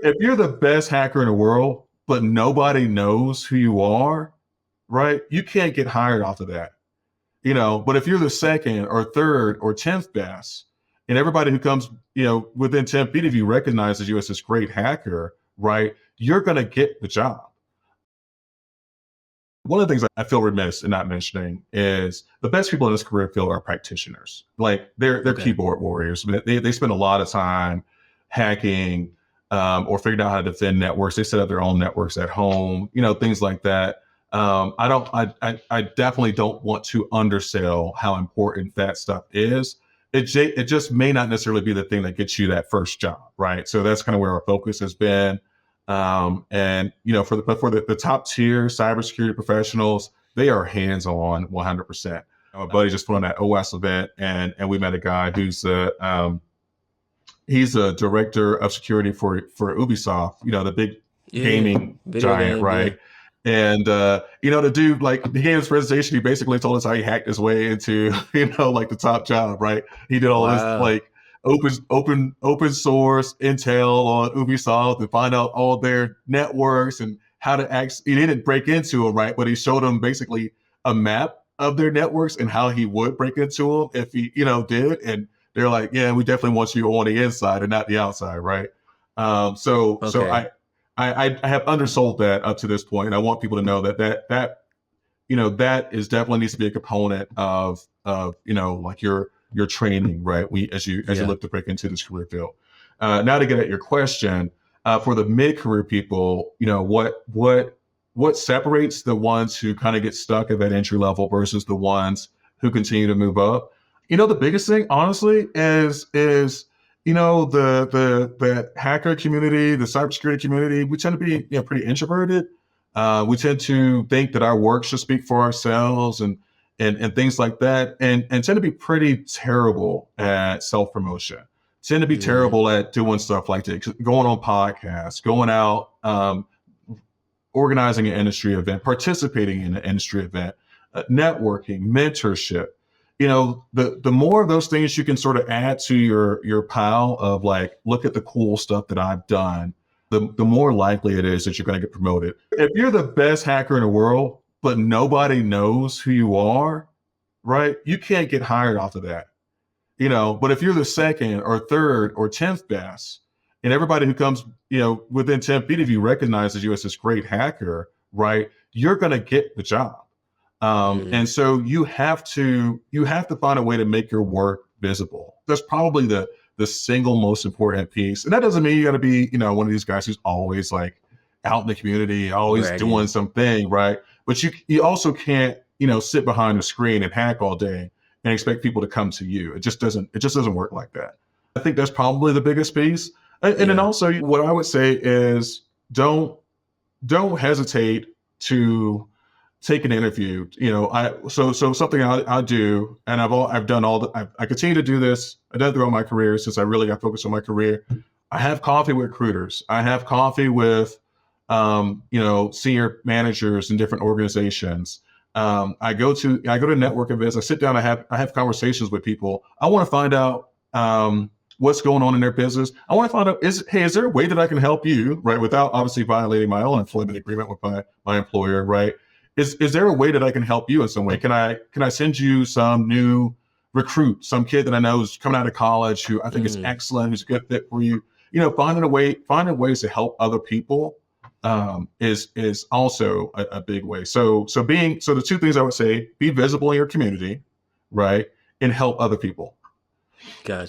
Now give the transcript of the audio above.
If you're the best hacker in the world, but nobody knows who you are, right? You can't get hired off of that. But if you're the second or third or 10th best, and everybody who comes, within 10 feet of you recognizes you as this great hacker, right? You're going to get the job. One of the things I feel remiss in not mentioning is the best people in this career field are practitioners. Like they're Okay. keyboard warriors. They spend a lot of time hacking or figuring out how to defend networks. They set up their own networks at home, things like that. I definitely don't want to undersell how important that stuff is. It just may not necessarily be the thing that gets you that first job, right? So that's kind of where our focus has been. And for the top tier cybersecurity professionals, they are hands-on 100%. My buddy just put on that OS event, and we met a guy who's he's a director of security for Ubisoft, the big gaming Video giant, game, right? yeah. And the dude, like, he gave his presentation. He basically told us how he hacked his way into like the top job, right? He did all this Wow. like open source intel on Ubisoft to find out all their networks and how to he didn't break into them, right? But he showed them basically a map of their networks and how he would break into them if he did. And they're like, yeah, we definitely want you on the inside and not the outside, right? So Okay. I have undersold that up to this point, and I want people to know that is definitely needs to be a component of like your training, right? As you Yeah. look to break into this career field. Now to get at your question, for the mid-career people, what separates the ones who kind of get stuck at that entry level versus the ones who continue to move up? The biggest thing, honestly, is the hacker community, the cybersecurity community. We tend to be pretty introverted. We tend to think that our work should speak for ourselves and things like that, and tend to be pretty terrible at self-promotion. Tend to be terrible at doing stuff like that, going on podcasts, going out, organizing an industry event, participating in an industry event, networking, mentorship. The more of those things you can sort of add to your pile of like, look at the cool stuff that I've done, the more likely it is that you're going to get promoted. If you're the best hacker in the world, but nobody knows who you are, right? You can't get hired off of that. But if you're the second or third or 10th best, and everybody who comes, within 10 feet of you recognizes you as this great hacker, right? You're going to get the job. And so you have to find a way to make your work visible. That's probably the single most important piece. And that doesn't mean you got to be, one of these guys who's always like out in the community, always Right. doing something, right? But you also can't, sit behind the screen and hack all day and expect people to come to you. It just doesn't work like that. I think that's probably the biggest piece. And then also what I would say is don't hesitate to take an interview. So something I do, and I've done I continue to do this. I've done it throughout my career since I really got focused on my career. I have coffee with recruiters. I have coffee with senior managers in different organizations. I go to network events. I sit down. I have conversations with people. I want to find out what's going on in their business. I want to find out is there a way that I can help you, right, without obviously violating my own employment agreement with my employer, right? Is there a way that I can help you in some way? Can I send you some new recruit, some kid that I know is coming out of college who I think is excellent, who's a good fit for you? Finding ways to help other people is also a big way. So the two things I would say: be visible in your community, right, and help other people. Gotcha.